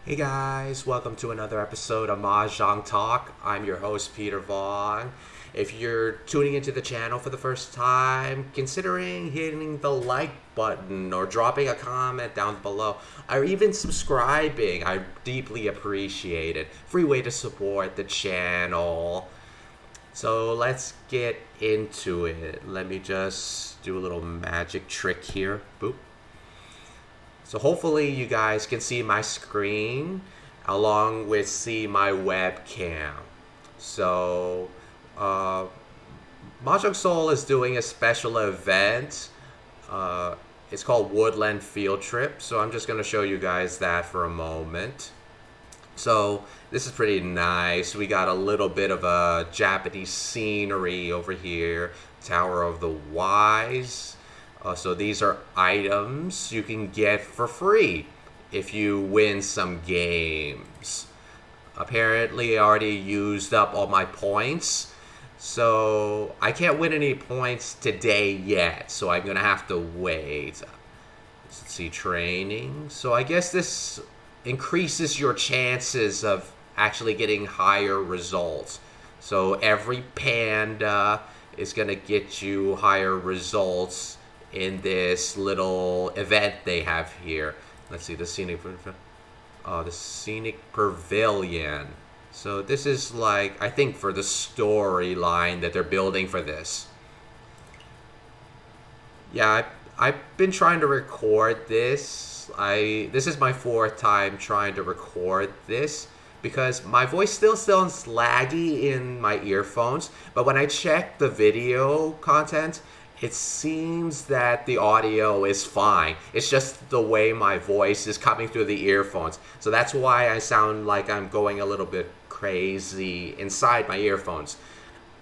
Hey guys, welcome to another episode of Mahjong Talk. I'm your host, Peter Vaughn. If you're tuning into the channel for the first time, considering hitting the like button or dropping a comment down below, or even subscribing, I deeply appreciate it. Free way to support the channel. So let's get into it. Let me just do a little magic trick here. Boop. So hopefully you guys can see my screen along with see my webcam. So Mahjong Soul is doing a special event. It's called Woodland Field Trip. So I'm just going to show you guys that for a moment. So this is pretty nice. We got a little bit of a Japanese scenery over here. Tower of the Wise. So these are items you can get for free if you win some games. Apparently I already used up all my points. So I can't win any points today yet. So I'm going to have to wait. Let's see, training. So I guess this increases your chances of actually getting higher results. So every panda is going to get you higher results in this little event they have here. Let's see, the scenic pavilion. So this is like, I think, for the storyline that they're building for this. Yeah, I've been trying to record this. This is my fourth time trying to record this because my voice still sounds laggy in my earphones, but when I check the video content, it seems that the audio is fine. It's just the way my voice is coming through the earphones. So that's why I sound like I'm going a little bit crazy inside my earphones.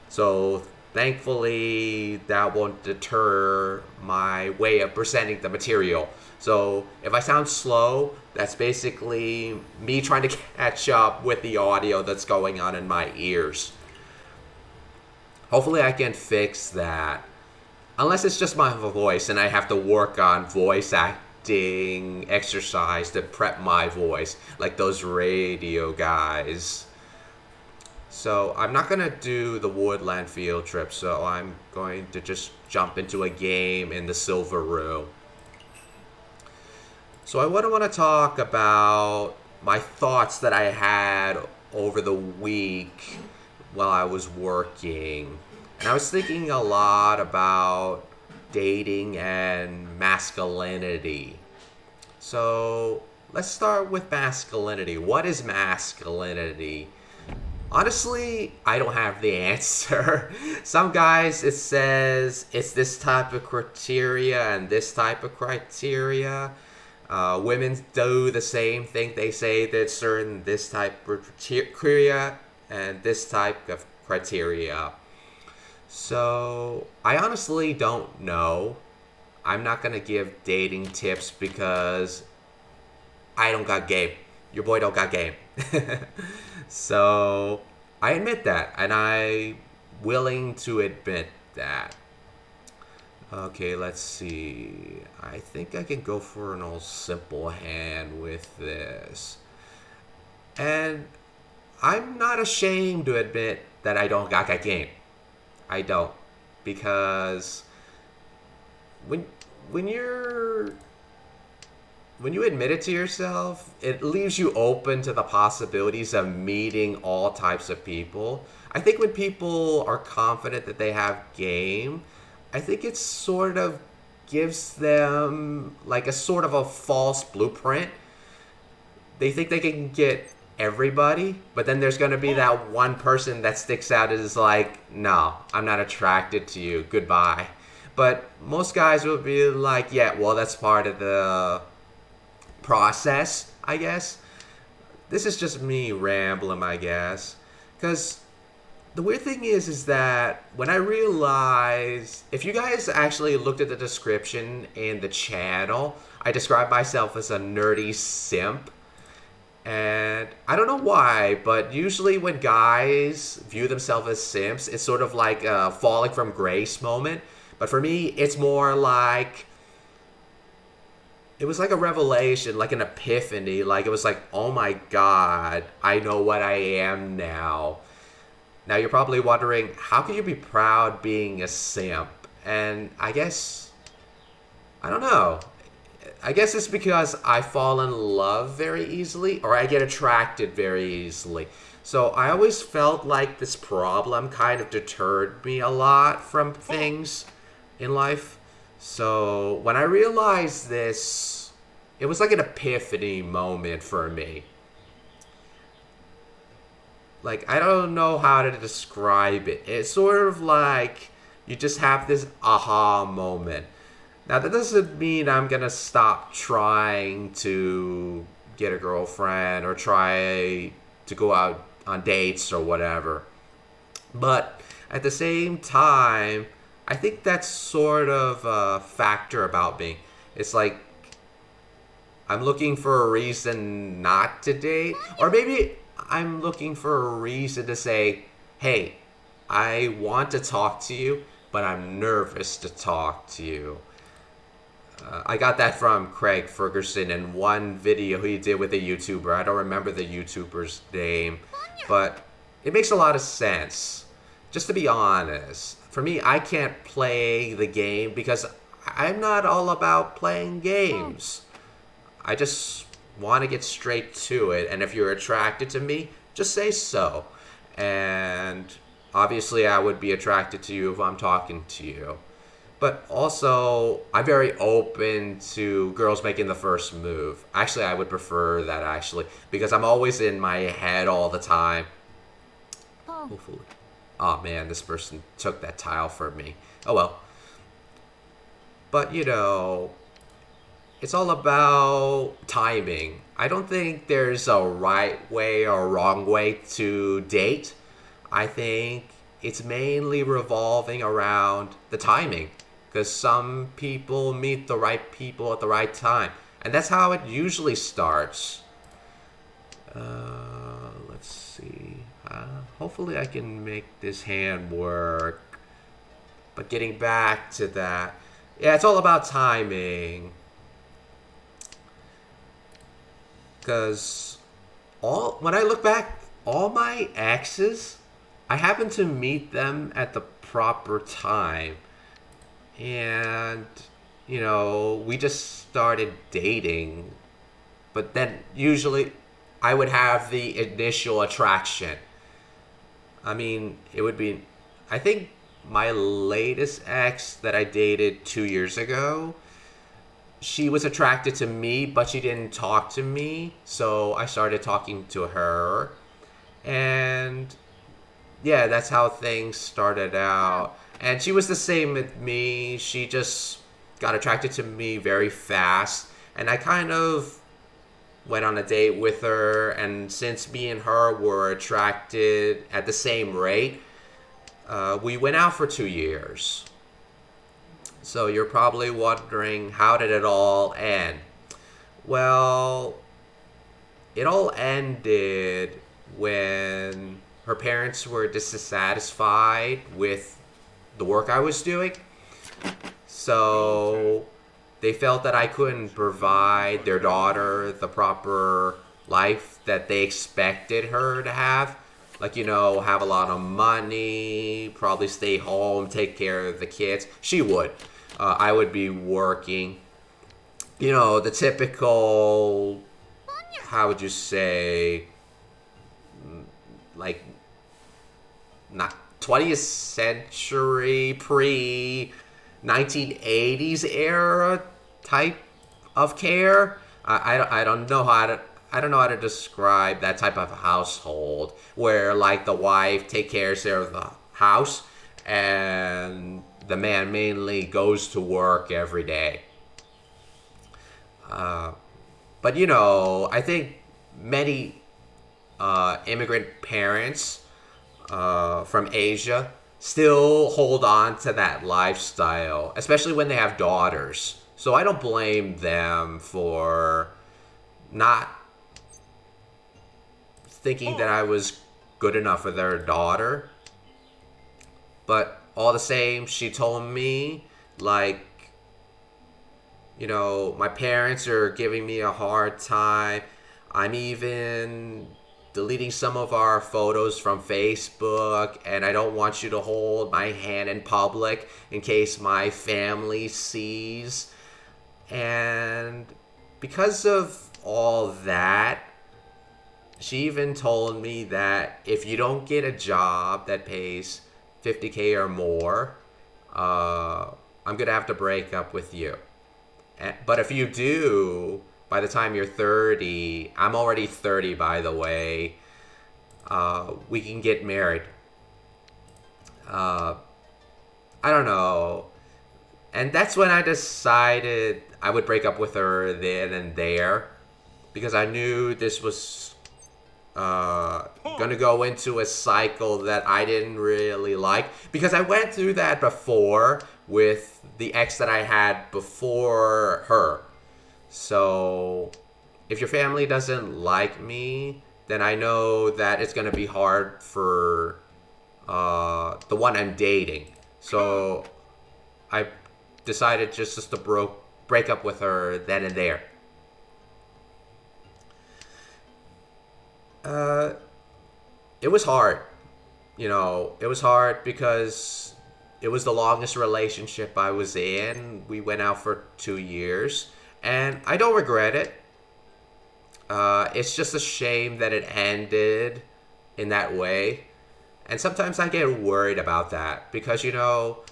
So thankfully, that won't deter my way of presenting the material. So if I sound slow, that's basically me trying to catch up with the audio that's going on in my ears. Hopefully I can fix that. Unless it's just my voice and I have to work on voice acting exercise to prep my voice, like those radio guys. So I'm not going to do the Woodland Field Trip, so I'm going to just jump into a game in the Silver Room. So I want to talk about my thoughts that I had over the week while I was working. And I was thinking a lot about dating and masculinity. So let's start with masculinity. What is masculinity? Honestly, I don't have the answer. Some guys, it says it's this type of criteria and this type of criteria. Women do the same thing. They say that certain this type of criteria and this type of criteria. So I honestly don't know. I'm not gonna give dating tips because I don't got game. Your boy don't got game. So I admit that, and I'm willing to admit that. Okay, let's see. I think I can go for an old simple hand with this. And I'm not ashamed to admit that I don't got game. I don't, because when you admit it to yourself, it leaves you open to the possibilities of meeting all types of people. I think when people are confident that they have game, I think it sort of gives them like a sort of a false blueprint. They think they can get everybody, but then there's going to be that one person that sticks out and is like, no, I'm not attracted to you, goodbye. But most guys will be like, yeah, well, that's part of the process, I guess. This is just me rambling, I guess, because the weird thing is that when I realized, if you guys actually looked at the description in the channel, I describe myself as a nerdy simp. And I don't know why, but usually when guys view themselves as simps, it's sort of like a falling from grace moment. But for me, it's more like it was like a revelation, like an epiphany. Like it was like, oh my god, I know what I am now. Now you're probably wondering, how can you be proud being a simp? And I guess, I don't know. I guess it's because I fall in love very easily, or I get attracted very easily. So I always felt like this problem kind of deterred me a lot from things in life. So when I realized this, it was like an epiphany moment for me. Like, I don't know how to describe it. It's sort of like you just have this aha moment. Now, that doesn't mean I'm gonna stop trying to get a girlfriend or try to go out on dates or whatever. But at the same time, I think that's sort of a factor about me. It's like I'm looking for a reason not to date, or maybe I'm looking for a reason to say, hey, I want to talk to you, but I'm nervous to talk to you. I got that from Craig Ferguson in one video he did with a YouTuber. I don't remember the YouTuber's name, but it makes a lot of sense. Just to be honest, for me, I can't play the game because I'm not all about playing games. I just want to get straight to it, and if you're attracted to me, just say so. And obviously, I would be attracted to you if I'm talking to you. But also, I'm very open to girls making the first move. Actually, I would prefer that, actually, because I'm always in my head all the time. Hopefully. Oh man, this person took that tile from me. Oh well. But, you know, it's all about timing. I don't think there's a right way or wrong way to date. I think it's mainly revolving around the timing. Because some people meet the right people at the right time. And that's how it usually starts. Let's see. Hopefully I can make this hand work. But getting back to that. Yeah, it's all about timing. Because when I look back, all my exes, I happen to meet them at the proper time. And, you know, we just started dating. But then usually I would have the initial attraction. I mean, it would be, I think my latest ex that I dated 2 years ago, she was attracted to me, but she didn't talk to me. So I started talking to her. And yeah, that's how things started out. And she was the same with me. She just got attracted to me very fast. And I kind of went on a date with her. And since me and her were attracted at the same rate, we went out for 2 years. So you're probably wondering, how did it all end? Well, it all ended when her parents were dissatisfied with the work I was doing. So they felt that I couldn't provide their daughter the proper life that they expected her to have. Like, you know, have a lot of money, probably stay home, take care of the kids. She would. I would be working. You know, the typical, how would you say, like, not 20th century, pre-1980s era type of care. I don't know how to describe that type of household where like the wife takes care of the house and the man mainly goes to work every day. But you know, I think many immigrant parents from Asia still hold on to that lifestyle, especially when they have daughters. So I don't blame them for not thinking that I was good enough for their daughter. But all the same, she told me, like, You know, my parents are giving me a hard time. I'm even deleting some of our photos from Facebook, and I don't want you to hold my hand in public in case my family sees. And because of all that, she even told me that if you don't get a job that pays 50K or more, I'm gonna have to break up with you. But if you do, by the time you're 30, I'm already 30 by the way, we can get married. Uh, I don't know. And that's when I decided I would break up with her then and there because I knew this was gonna go into a cycle that I didn't really like because I went through that before with the ex that I had before her. So if your family doesn't like me, then I know that it's gonna be hard for the one I'm dating. So I decided just to break up with her then and there. Uh, it was hard. You know, it was hard because it was the longest relationship I was in. We went out for 2 years, and I don't regret it. It's just a shame that it ended in that way. And sometimes I get worried about that because, you know,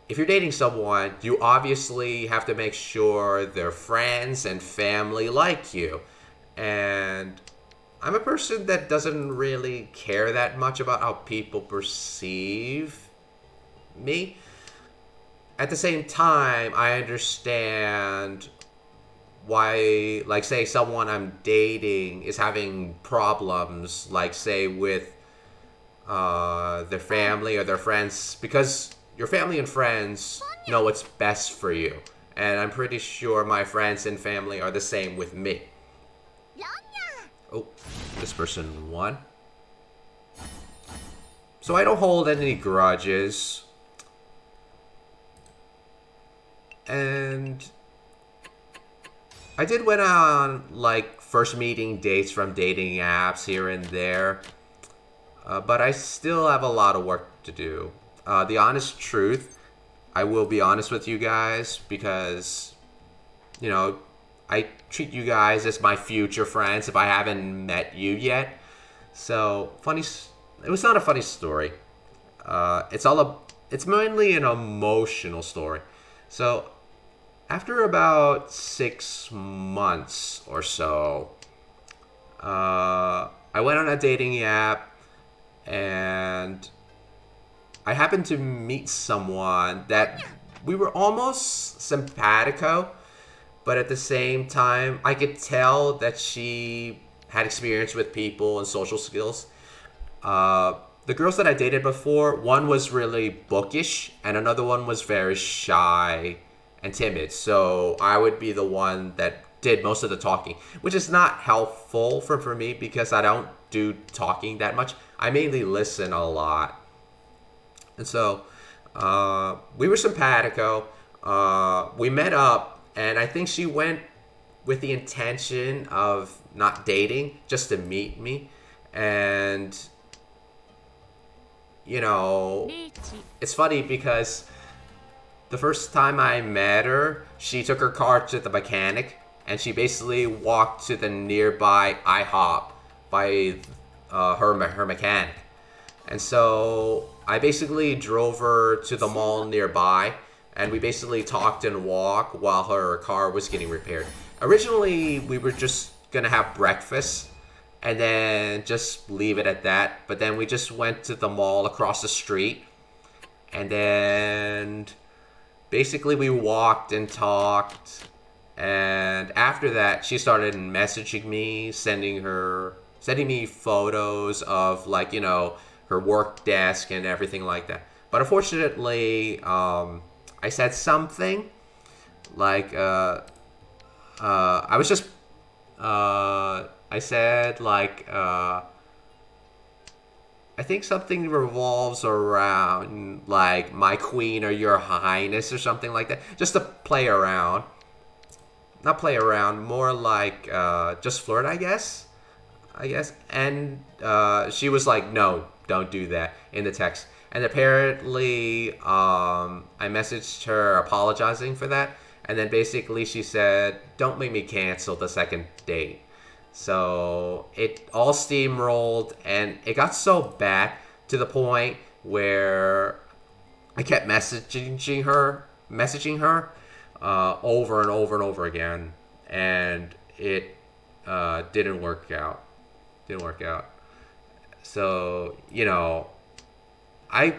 if you're dating someone, you obviously have to make sure their friends and family like you. And I'm a person that doesn't really care that much about how people perceive me. At the same time, I understand why, like, say, someone I'm dating is having problems, like, say, with their family or their friends, because your family and friends know what's best for you. And I'm pretty sure my friends and family are the same with me. Oh, this person won. So I don't hold any grudges. And I did went on like first meeting dates from dating apps here and there. But I still have a lot of work to do. The honest truth, I will be honest with you guys because, you know, I treat you guys as my future friends if I haven't met you yet. So funny, it was not a funny story. It's mainly an emotional story. So after about 6 months or so, I went on a dating app and I happened to meet someone that we were almost simpatico, but at the same time, I could tell that she had experience with people and social skills. The girls that I dated before, one was really bookish, and another one was very shy and timid. So I would be the one that did most of the talking, which is not helpful for me because I don't do talking that much. I mainly listen a lot. And so we were simpatico. We met up, and I think she went with the intention of not dating, just to meet me. And, you know, it's funny because the first time I met her, she took her car to the mechanic, and she basically walked to the nearby IHOP by her mechanic. And so I basically drove her to the mall nearby, and we basically talked and walked while her car was getting repaired. Originally, we were just gonna have breakfast and then just leave it at that. But then we just went to the mall across the street, and then basically we walked and talked. And after that, she started messaging me, sending me photos of, like, you know, her work desk and everything like that. But unfortunately, I said something like I was just I said like I think something revolves around like my queen or your highness or something like that, just to play around. not play around, more like just flirt, I guess. And she was like, no, don't do that in the text. And apparently, I messaged her apologizing for that. And then basically she said, don't make me cancel the second date. So it all steamrolled, and it got so bad to the point where I kept messaging her over and over and over again, and it didn't work out. Didn't work out. So I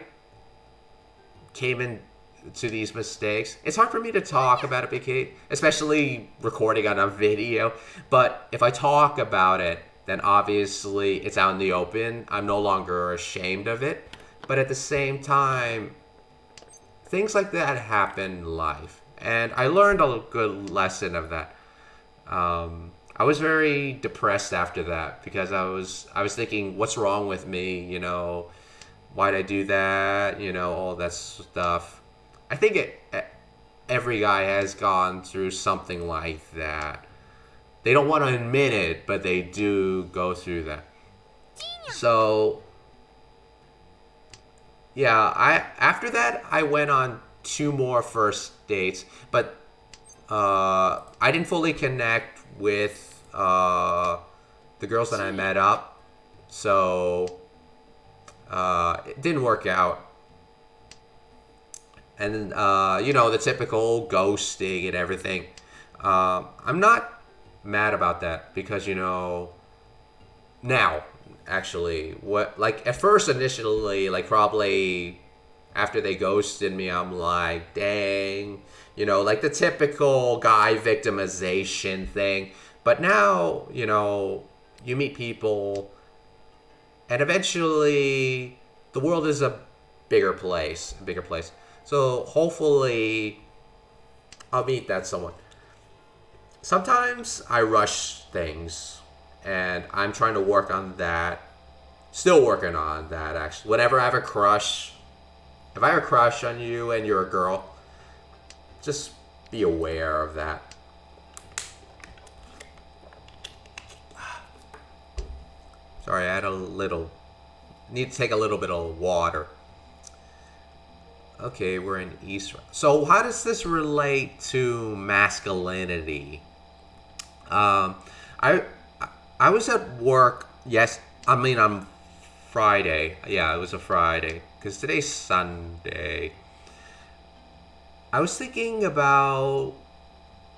came into these mistakes. It's hard for me to talk about it, because, especially recording on a video. But if I talk about it, then obviously it's out in the open. I'm no longer ashamed of it. But at the same time, things like that happen in life. And I learned a good lesson of that. I was very depressed after that, because I was thinking, what's wrong with me? Why'd I do that? All that stuff. I think every guy has gone through something like that. They don't want to admit it, but they do go through that. So, yeah, after that, I went on 2 more first dates, but I didn't fully connect with the girls that I met up, so it didn't work out. And then, the typical ghosting and everything. I'm not mad about that, because now, actually, at first, initially, probably after they ghosted me, I'm like, dang, the typical guy victimization thing. But now, you meet people, and eventually the world is a bigger place. So hopefully I'll meet that someone. Sometimes I rush things, and I'm trying to work on that. Still working on that, actually. Whenever I have a crush, if I have a crush on you and you're a girl, just be aware of that. Sorry, I need to take a little bit of water. Okay, we're in East. So how does this relate to masculinity? I was at work. Yes, on Friday. Yeah, it was a Friday, because today's Sunday. I was thinking about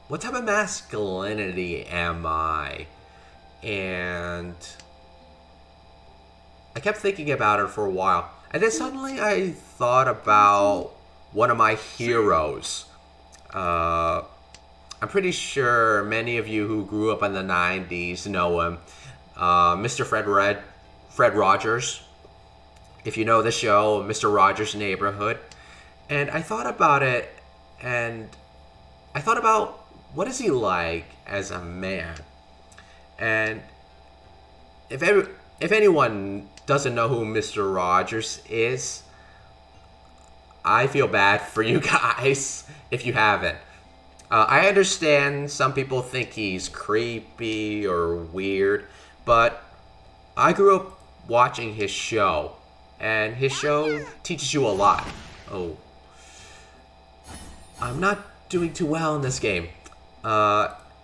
what type of masculinity am I, and I kept thinking about it for a while. And then suddenly I thought about one of my heroes. I'm pretty sure many of you who grew up in the 90s know him. Mr. Fred Rogers. If you know the show, Mr. Rogers' Neighborhood. And I thought about it, and I thought about, what is he like as a man? And if anyone doesn't know who Mr. Rogers is, I feel bad for you guys if you haven't. I understand some people think he's creepy or weird, but I grew up watching his show, and his show teaches you a lot. Oh, I'm not doing too well in this game.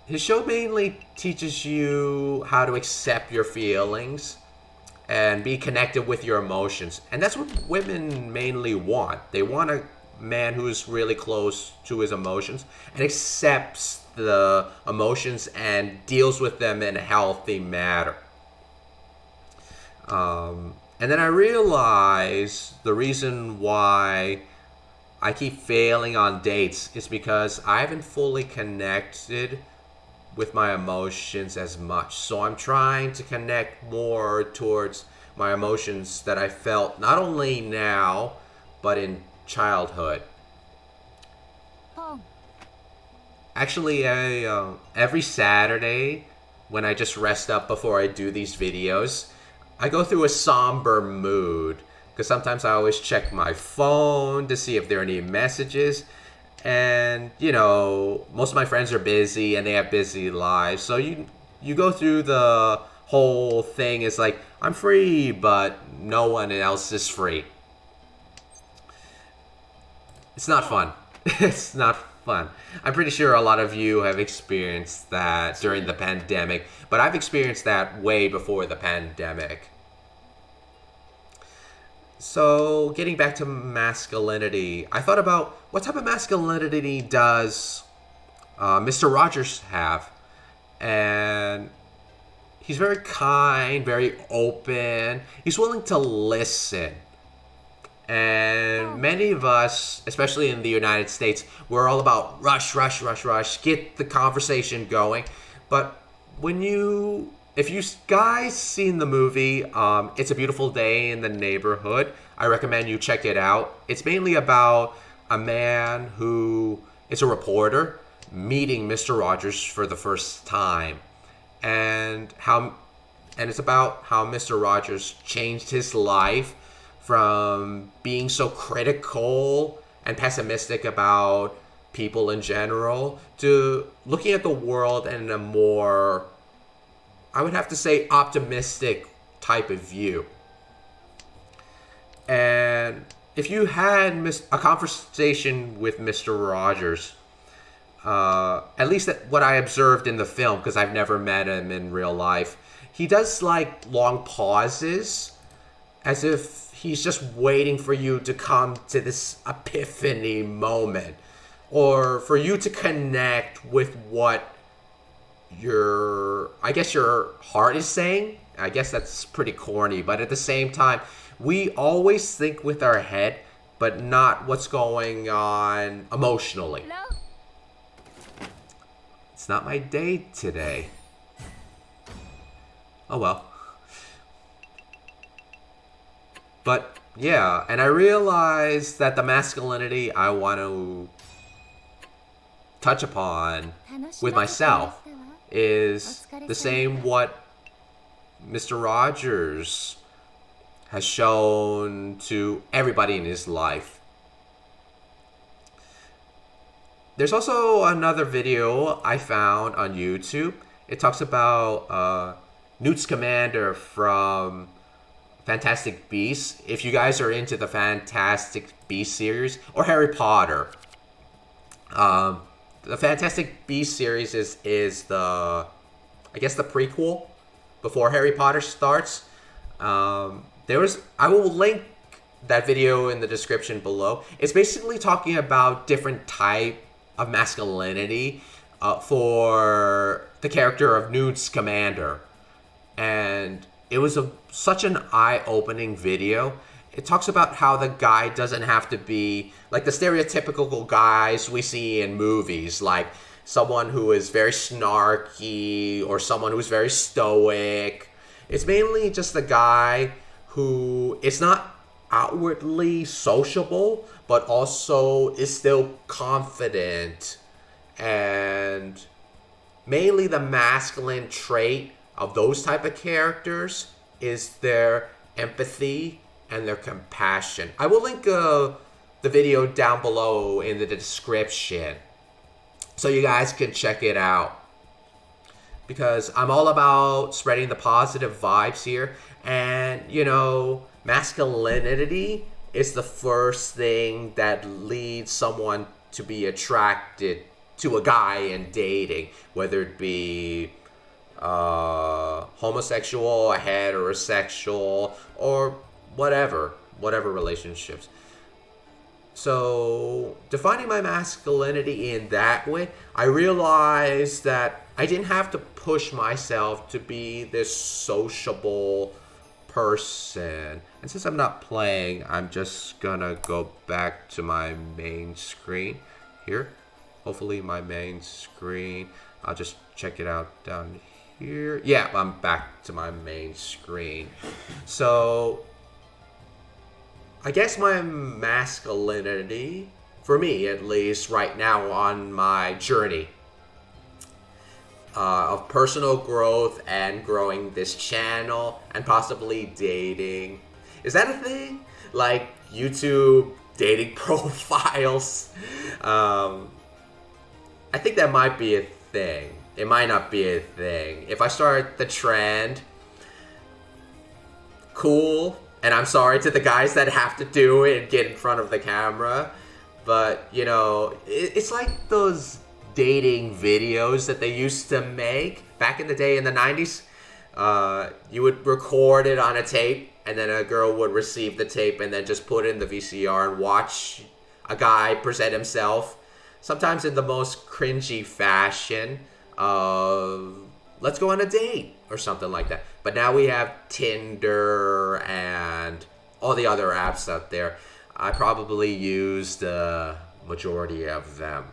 His show mainly teaches you how to accept your feelings and be connected with your emotions. And that's what women mainly want. They want a man who's really close to his emotions and accepts the emotions and deals with them in a healthy manner. And then I realized the reason why I keep failing on dates is because I haven't fully connected with my emotions as much. So I'm trying to connect more towards my emotions that I felt not only now, but in childhood. Oh. Actually, every Saturday, when I just rest up before I do these videos, I go through a somber mood, because sometimes I always check my phone to see if there are any messages. And, you know, most of my friends are busy and they have busy lives. So you go through the whole thing. It's like, I'm free, but no one else is free. It's not fun. It's not fun. I'm pretty sure a lot of you have experienced that during the pandemic, but I've experienced that way before the pandemic. So, getting back to masculinity, I thought about what type of masculinity does Mr. Rogers have? And he's very kind, very open. He's willing to listen. And many of us, especially in the United States, we're all about rush, rush, rush, rush, get the conversation going. But if you guys seen the movie, It's a Beautiful Day in the Neighborhood, I recommend you check it out. It's mainly about a man who is a reporter meeting Mr. Rogers for the first time, and it's about how Mr. Rogers changed his life from being so critical and pessimistic about people in general to looking at the world in a more, I would have to say, optimistic type of view. And if you had a conversation with Mr. Rogers, at least what I observed in the film, because I've never met him in real life, he does like long pauses as if he's just waiting for you to come to this epiphany moment, or for you to connect with what your heart is saying. I guess that's pretty corny, but at the same time, we always think with our head, but not what's going on emotionally. Hello? It's not my day today. Oh well. But yeah, and I realized that the masculinity I want to touch upon with myself is the same what Mr. Rogers has shown to everybody in his life. There's also another video I found on YouTube. It talks about Newt Scamander from Fantastic Beasts. If you guys are into the Fantastic Beasts series or Harry Potter, the Fantastic Beasts series is the, I guess, the prequel before Harry Potter starts. I will link that video in the description below. It's basically talking about different type of masculinity for the character of Newt Scamander, and it was such an eye-opening video. It talks about how the guy doesn't have to be like the stereotypical guys we see in movies, like someone who is very snarky or someone who's very stoic. It's mainly just the guy who is not outwardly sociable, but also is still confident. And mainly the masculine trait of those type of characters is their empathy and their compassion. I will link the video down below in the description so you guys can check it out, because I'm all about spreading the positive vibes here. And, you know, masculinity is the first thing that leads someone to be attracted to a guy in dating, whether it be homosexual, heterosexual, or whatever relationships. So, defining my masculinity in that way, I realized that I didn't have to push myself to be this sociable person. And since I'm not playing, I'm just gonna go back to my main screen here. Hopefully my main screen. I'll just check it out down here. Yeah, I'm back to my main screen. So I guess my masculinity, for me at least right now on my journey of personal growth and growing this channel and possibly dating. Is that a thing? Like YouTube dating profiles. I think that might be a thing. It might not be a thing. If I start the trend, cool. And I'm sorry to the guys that have to do it and get in front of the camera. But, you know, it's like those dating videos that they used to make back in the day in the 90s. You would record it on a tape, and then a girl would receive the tape and then just put it in the VCR and watch a guy present himself, sometimes in the most cringy fashion of, let's go on a date or something like that. But now we have Tinder and all the other apps out there. I probably used the majority of them.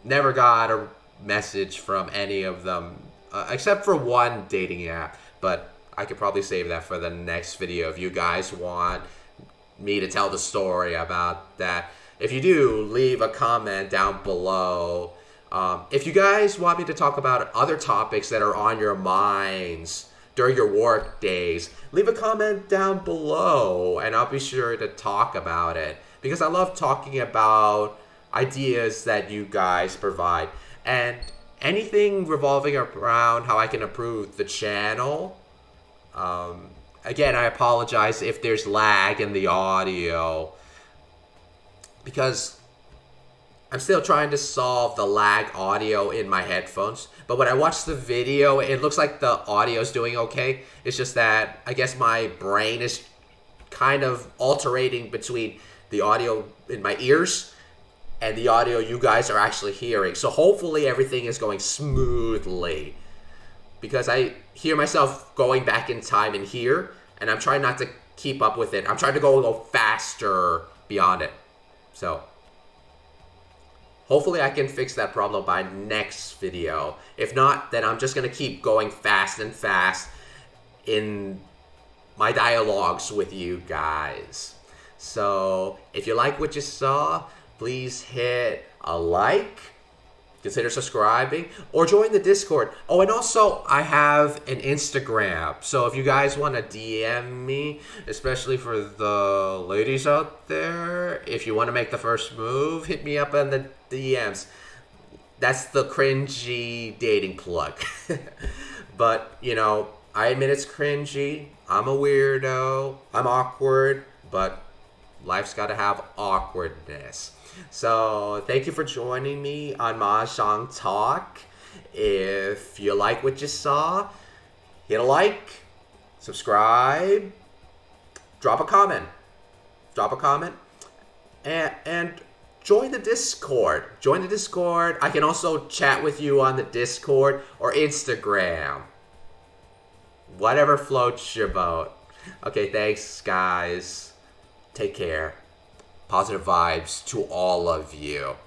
Never got a message from any of them, except for one dating app. But I could probably save that for the next video if you guys want me to tell the story about that. If you do, leave a comment down below. If you guys want me to talk about other topics that are on your minds during your work days, leave a comment down below and I'll be sure to talk about it, because I love talking about ideas that you guys provide and anything revolving around how I can improve the channel. Again, I apologize if there's lag in the audio, because I'm still trying to solve the lag audio in my headphones. But when I watch the video, it looks like the audio is doing okay. It's just that I guess my brain is kind of alternating between the audio in my ears and the audio you guys are actually hearing. So hopefully everything is going smoothly, because I hear myself going back in time in here, and I'm trying not to keep up with it. I'm trying to go faster beyond it. So hopefully I can fix that problem by next video. If not, then I'm just going to keep going fast and fast in my dialogues with you guys. So if you like what you saw, please hit a like, consider subscribing, or join the Discord. Oh, and also I have an Instagram. So if you guys want to DM me, especially for the ladies out there, if you want to make the first move, hit me up in the DMs. That's the cringy dating plug. But, you know, I admit it's cringy. I'm a weirdo. I'm awkward. But life's got to have awkwardness. So thank you for joining me on Mahjong Talk. If you like what you saw, hit a like, subscribe, drop a comment, and join the Discord. Join the Discord. I can also chat with you on the Discord or Instagram. Whatever floats your boat. Okay, thanks, guys. Take care. Positive vibes to all of you.